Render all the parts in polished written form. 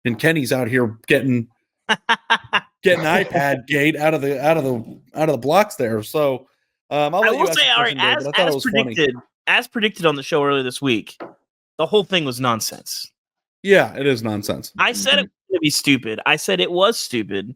and Kenny's out here getting iPadGate out of the blocks there. So I'll I let you will ask say, the all right, question, Dave, but I thought it was funny. as predicted on the show earlier this week, the whole thing was nonsense. Yeah, it is nonsense. I said it was going to be stupid. I said it was stupid.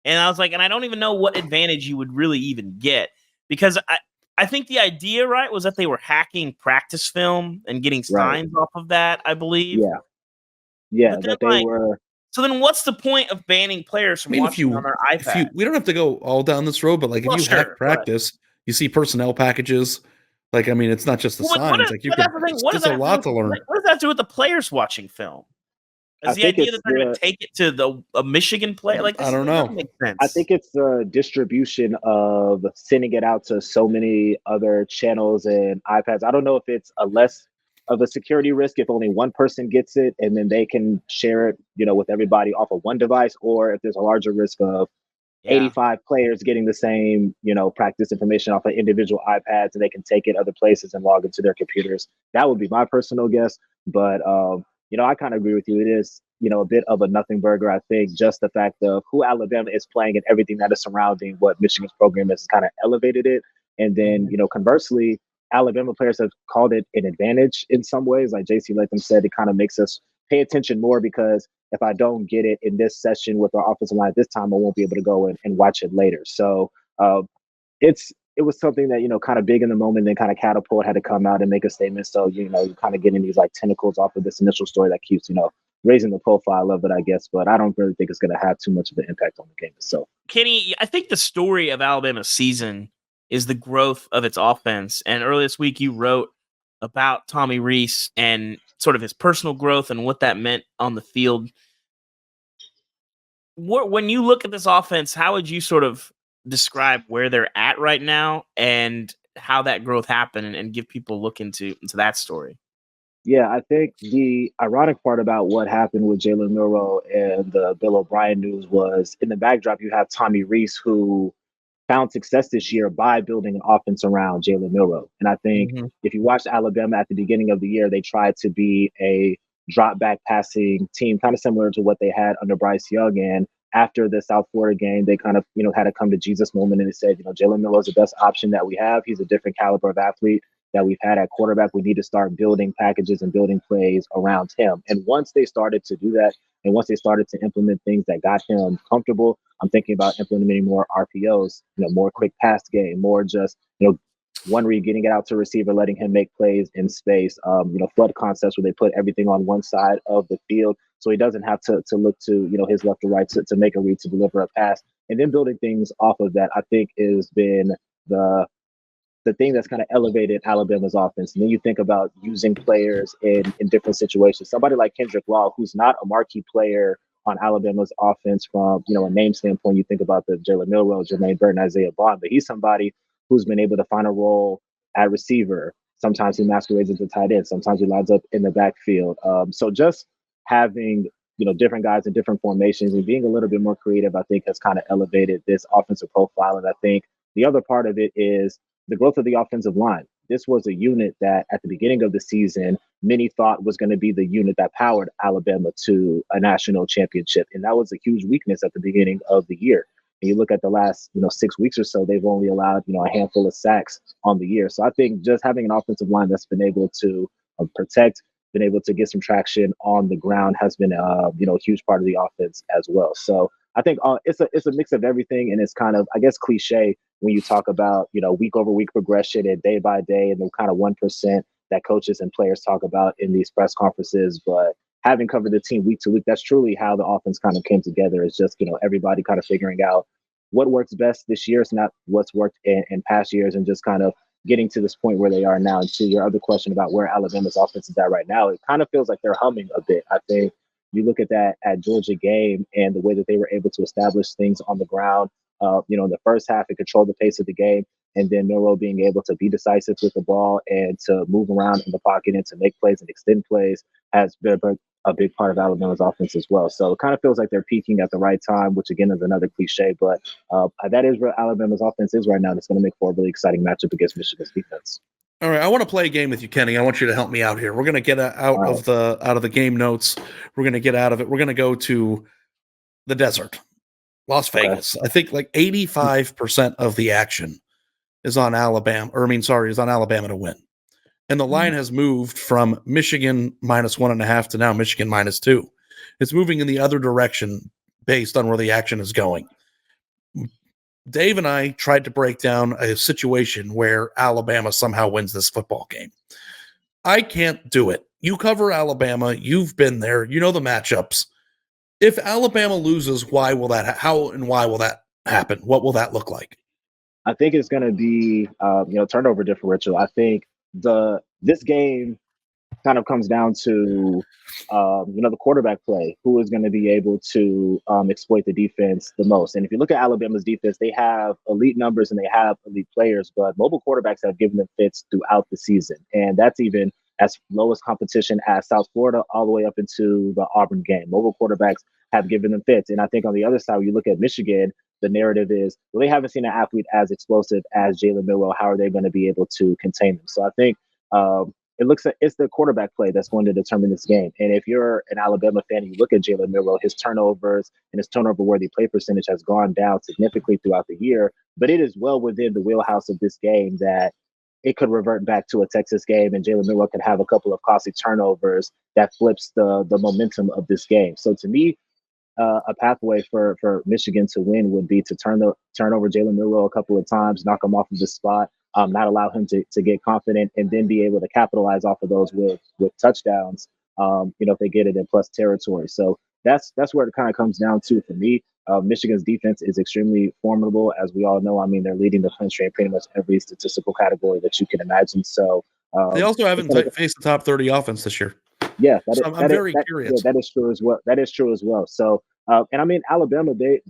And I was like, and I don't even know what advantage you would really even get, because I think the idea, right, was that they were hacking practice film and getting signs off of that, I believe. Yeah, but then, that they were. So then what's the point of banning players from watching on their iPad? We don't have to go all down this road, but like if you hack practice, you see personnel packages. Like, I mean, it's not just the signs. There's a lot to learn. What does that do with the players watching film? Is the idea that they're going to take it to a Michigan player? Like, I don't know. Make sense. I think it's the distribution of sending it out to so many other channels and iPads. I don't know if it's a less of a security risk if only one person gets it and then they can share it, with everybody off of one device, or if there's a larger risk of 85 players getting the same, practice information off of individual iPads, and they can take it other places and log into their computers. That would be my personal guess. But, I kind of agree with you. It is, a bit of a nothing burger. I think just the fact of who Alabama is playing and everything that is surrounding what Michigan's program has kind of elevated it. And then, conversely, Alabama players have called it an advantage in some ways. Like JC Latham said, it kind of makes us pay attention more, because if I don't get it in this session with our offensive line this time, I won't be able to go and watch it later. So it was something that, kind of big in the moment, then kind of Catapult had to come out and make a statement. So, you kind of getting these like tentacles off of this initial story that keeps, raising the profile of it, I guess. But I don't really think it's going to have too much of an impact on the game itself. Kenny, I think the story of Alabama's season is the growth of its offense. And earlier this week, you wrote about Tommy Rees and sort of his personal growth and what that meant on the field. When you look at this offense, how would you sort of describe where they're at right now and how that growth happened, and give people a look into that story? Yeah, I think the ironic part about what happened with Jalen Milroe and the Bill O'Brien news was, in the backdrop, you have Tommy Rees, who found success this year by building an offense around Jalen Milroe. And I think if you watched Alabama at the beginning of the year, they tried to be a drop back passing team, kind of similar to what they had under Bryce Young. And after the South Florida game, they kind of, had a come to Jesus moment, and they said, Jalen Milroe is the best option that we have. He's a different caliber of athlete that we've had at quarterback. We need to start building packages and building plays around him. And once they started to do that, and once they started to implement things that got him comfortable, I'm thinking about implementing more RPOs, more quick pass game, more just, one read, getting it out to receiver, letting him make plays in space, flood concepts where they put everything on one side of the field, so he doesn't have to look to, his left or right to make a read, to deliver a pass. And then building things off of that, I think, has been the thing that's kind of elevated Alabama's offense. And then you think about using players in different situations. Somebody like Kendrick Law, who's not a marquee player on Alabama's offense from, a name standpoint. You think about the Jalen Milroe, Jermaine Burton, Isaiah Bond, but he's somebody who's been able to find a role at receiver. Sometimes he masquerades as a tight end. Sometimes he lines up in the backfield. So just having, different guys in different formations and being a little bit more creative, I think, has kind of elevated this offensive profile. And I think the other part of it is the growth of the offensive line. This was a unit that at the beginning of the season, many thought was going to be the unit that powered Alabama to a national championship. And that was a huge weakness at the beginning of the year. And you look at the last, 6 weeks or so, they've only allowed, a handful of sacks on the year. So I think just having an offensive line that's been able to protect, been able to get some traction on the ground has been, a huge part of the offense as well. So I think it's a mix of everything. And it's kind of, I guess, cliche when you talk about, week over week progression and day by day and the kind of 1% that coaches and players talk about in these press conferences. But having covered the team week to week, that's truly how the offense kind of came together. It's just, everybody kind of figuring out what works best this year. It's not what's worked in past years, and just kind of getting to this point where they are now. And to your other question about where Alabama's offense is at right now, it kind of feels like they're humming a bit. I think you look at that at Georgia game and the way that they were able to establish things on the ground, in the first half and control the pace of the game. And then Milroe being able to be decisive with the ball and to move around in the pocket and to make plays and extend plays has been a big part of Alabama's offense as well. So it kind of feels like they're peaking at the right time, which again is another cliche, but that is where Alabama's offense is right now. That's going to make for a really exciting matchup against Michigan's defense. All right, I want to play a game with you, Kenny. I want you to help me out here. We're going to get out of the game notes. We're going to get out of it. We're going to go to the desert, Las Vegas. I think like 85% of the action is on Alabama, is on Alabama to win. And the line has moved from Michigan -1.5 to now Michigan -2. It's moving in the other direction based on where the action is going. Dave and I tried to break down a situation where Alabama somehow wins this football game. I can't do it. You cover Alabama. You've been there. You know the matchups. If Alabama loses, how and why will that happen? What will that look like? I think it's going to be, turnover differential. I think this game kind of comes down to, the quarterback play, who is going to be able to exploit the defense the most. And if you look at Alabama's defense, they have elite numbers and they have elite players, but mobile quarterbacks have given them fits throughout the season. And that's even as lowest competition as South Florida all the way up into the Auburn game. Mobile quarterbacks have given them fits. And I think on the other side, when you look at Michigan, the narrative is, well, they haven't seen an athlete as explosive as Jalen Milroe. How are they going to be able to contain them? So I think it looks like it's the quarterback play that's going to determine this game. And if you're an Alabama fan, you look at Jalen Milroe, his turnovers and his turnover-worthy play percentage has gone down significantly throughout the year. But it is well within the wheelhouse of this game that it could revert back to a Texas game, and Jalen Milroe could have a couple of costly turnovers that flips the momentum of this game. So to me, a pathway for Michigan to win would be to turn over Jalen Milroe a couple of times, knock him off of the spot, not allow him to get confident, and then be able to capitalize off of those with touchdowns. If they get it in plus territory. So that's where it kind of comes down to for me. Michigan's defense is extremely formidable, as we all know. I mean, they're leading the country in pretty much every statistical category that you can imagine. So they also haven't faced the top 30 offense this year. Yeah, I'm very curious. Yeah, that is true as well. That is true as well. So, and I mean, Alabama, their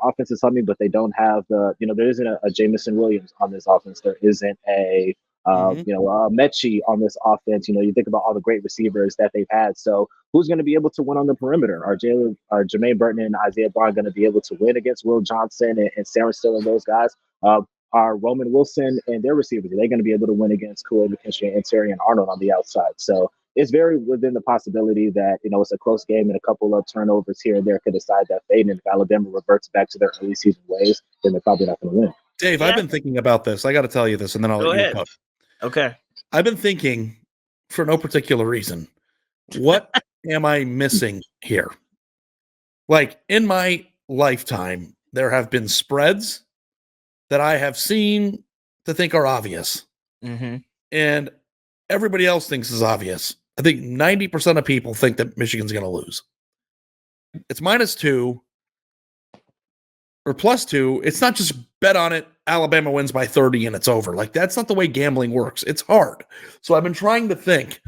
offense is something, but they don't have there isn't a Jamison Williams on this offense. There isn't a Mechie on this offense. You think about all the great receivers that they've had. So, who's going to be able to win on the perimeter? Are Jermaine Burton and Isaiah Bond going to be able to win against Will Johnson and Sarah Still and those guys? Are Roman Wilson and their receivers, are they going to be able to win against Kool-Aid McKinstry and Terry and Arnold on the outside? So it's very within the possibility that, it's a close game and a couple of turnovers here and there could decide that fate. And if Alabama reverts back to their early season ways, then they're probably not going to win. Dave, I've been thinking about this. I got to tell you this, and then I'll let you go. Okay. I've been thinking for no particular reason, what am I missing here? Like in my lifetime, there have been spreads that I have seen to think are obvious. Mm-hmm. And everybody else thinks is obvious. I think 90% of people think that Michigan's going to lose. It's -2 or +2. It's not just bet on it. Alabama wins by 30 and it's over. Like, that's not the way gambling works. It's hard. So I've been trying to think,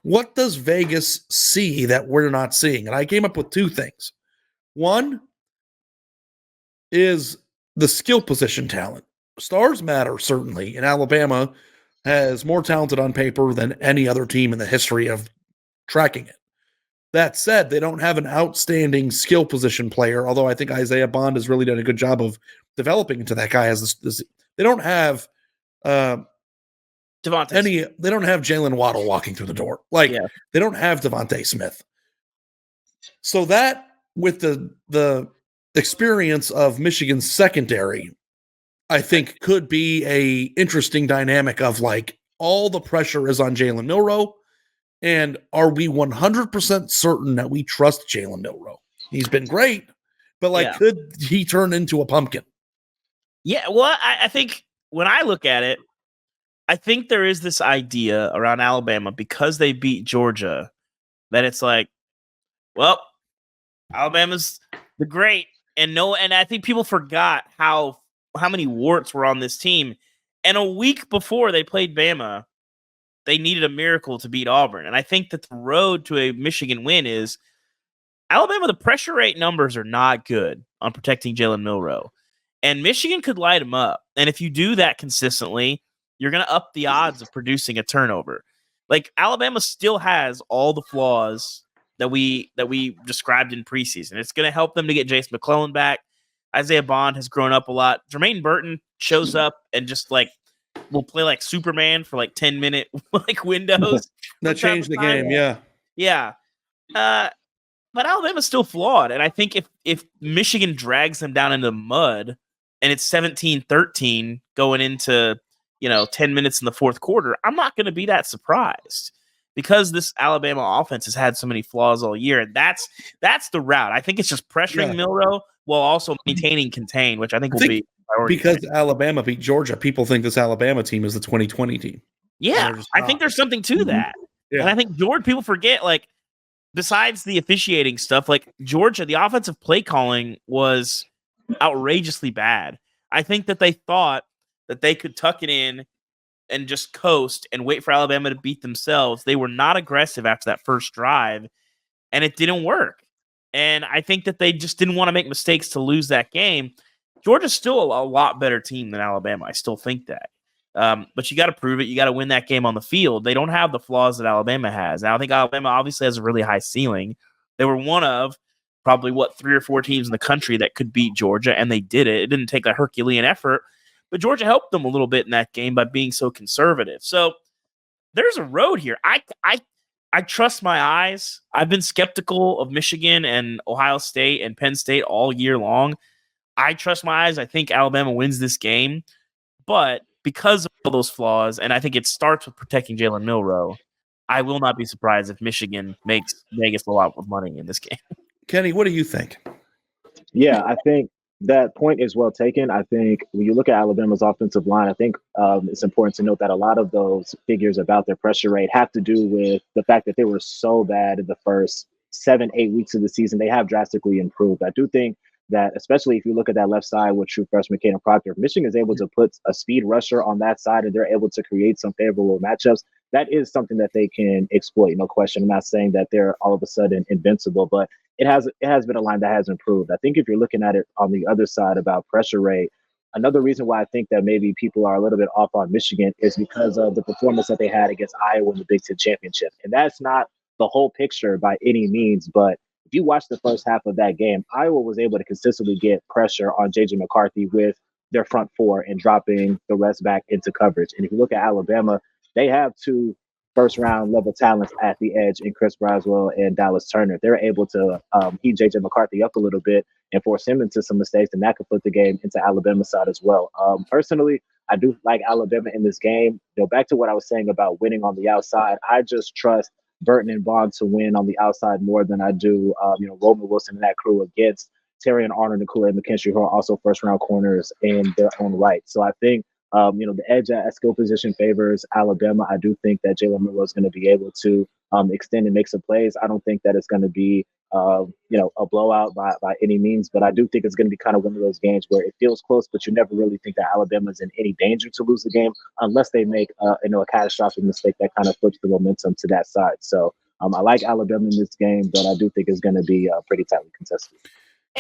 what does Vegas see that we're not seeing? And I came up with two things. One is the skill position talent. Stars matter, certainly, and Alabama has more talented on paper than any other team in the history of tracking it. That said, they don't have an outstanding skill position player, although I think Isaiah Bond has really done a good job of developing into that guy. They don't have they don't have Jalen Waddle walking through the door. They don't have Devontae Smith. So that, with the experience of Michigan's secondary, I think could be a interesting dynamic of all the pressure is on Jalen Milroe. And are we 100% certain that we trust Jalen Milroe? He's been great, but could he turn into a pumpkin? Yeah, well, I think when I look at it, I think there is this idea around Alabama because they beat Georgia that it's like, well, Alabama's the great, and I think people forgot how many warts were on this team. And a week before they played Bama, they needed a miracle to beat Auburn. And I think that the road to a Michigan win is Alabama. The pressure rate numbers are not good on protecting Jalen Milroe. And Michigan could light him up. And if you do that consistently, you're going to up the odds of producing a turnover. Alabama still has all the flaws that we described in preseason. It's going to help them to get Jace McClellan back. Isaiah Bond has grown up a lot. Jermaine Burton shows up and just will play like Superman for like 10-minute like windows. That changed the game. Yeah. Yeah. But Alabama's still flawed. And I think if Michigan drags them down into the mud and it's 17-13 going into, 10 minutes in the fourth quarter, I'm not going to be that surprised because this Alabama offense has had so many flaws all year. And that's the route. I think it's just pressuring Milroe while also maintaining contain, which I think will be a priority. Because Alabama beat Georgia, people think this Alabama team is the 2020 team. Yeah, I think there's something to that. Yeah. And I think Georgia, people forget, like, besides the officiating stuff, like Georgia, the offensive play calling was outrageously bad. I think that they thought that they could tuck it in and just coast and wait for Alabama to beat themselves. They were not aggressive after that first drive, and it didn't work. And I think that they just didn't want to make mistakes to lose that game. Georgia's still a lot better team than Alabama. I still think that. But you got to prove it. You got to win that game on the field. They don't have the flaws that Alabama has. Now, I think Alabama obviously has a really high ceiling. They were one of probably, 3 or 4 teams in the country that could beat Georgia, and they did it. It didn't take a Herculean effort, but Georgia helped them a little bit in that game by being so conservative. So there's a road here. I trust my eyes. I've been skeptical of Michigan and Ohio State and Penn State all year long. I trust my eyes. I think Alabama wins this game, but because of all those flaws, and I think it starts with protecting Jalen Milroe, I will not be surprised if Michigan makes Vegas a lot of money in this game. Kenny, what do you think? Yeah, I think that point is well taken. I think when you look at Alabama's offensive line, I think it's important to note that a lot of those figures about their pressure rate have to do with the fact that they were so bad in the first 7-8 weeks of the season. They have drastically improved. I do think that, especially if you look at that left side with true freshman Caden Proctor, if Michigan is able to put a speed rusher on that side and they're able to create some favorable matchups, that is something that they can exploit, no question. I'm not saying that they're all of a sudden invincible, but it has been a line that has improved. I think if you're looking at it on the other side about pressure rate, another reason why I think that maybe people are a little bit off on Michigan is because of the performance that they had against Iowa in the Big Ten Championship. And that's not the whole picture by any means, but if you watch the first half of that game, Iowa was able to consistently get pressure on J.J. McCarthy with their front four and dropping the rest back into coverage. And if you look at Alabama, they have 2 first-round level talents at the edge in Chris Braswell and Dallas Turner. They're able to heat J.J. McCarthy up a little bit and force him into some mistakes, and that could put the game into Alabama's side as well. Personally, I do like Alabama in this game. Back to what I was saying about winning on the outside, I just trust Burton and Vaughn to win on the outside more than I do, Roman Wilson and that crew against Terry and Arnold and Kool-Aid McKinstry, who are also first-round corners in their own right. So I think, the edge at skill position favors Alabama. I do think that Jalen Milroe is going to be able to extend and make some plays. I don't think that it's going to be, a blowout by any means, but I do think it's going to be kind of one of those games where it feels close, but you never really think that Alabama is in any danger to lose the game unless they make, a catastrophic mistake that kind of flips the momentum to that side. So I like Alabama in this game, but I do think it's going to be pretty tightly contested.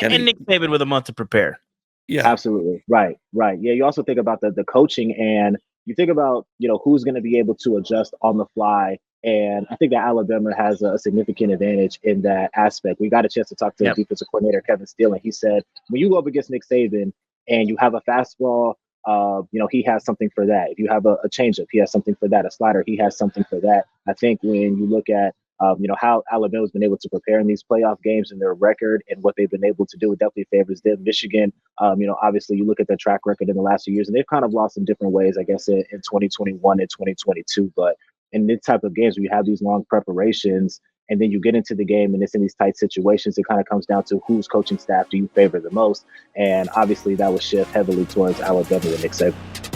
And Nick Saban with a month to prepare. Yeah, absolutely. Right. Yeah. You also think about the coaching, and you think about, who's going to be able to adjust on the fly. And I think that Alabama has a significant advantage in that aspect. We got a chance to talk to the defensive coordinator, Kevin Steele, and he said, when you go up against Nick Saban and you have a fastball, he has something for that. If you have a changeup, he has something for that. A slider, he has something for that. I think when you look at how Alabama's been able to prepare in these playoff games and their record and what they've been able to do, it definitely favors them. Michigan, obviously you look at their track record in the last few years, and they've kind of lost in different ways, I guess, in 2021 and 2022. But in this type of games where you have these long preparations and then you get into the game and it's in these tight situations, it kind of comes down to whose coaching staff do you favor the most. And obviously that would shift heavily towards Alabama with Nick Saban.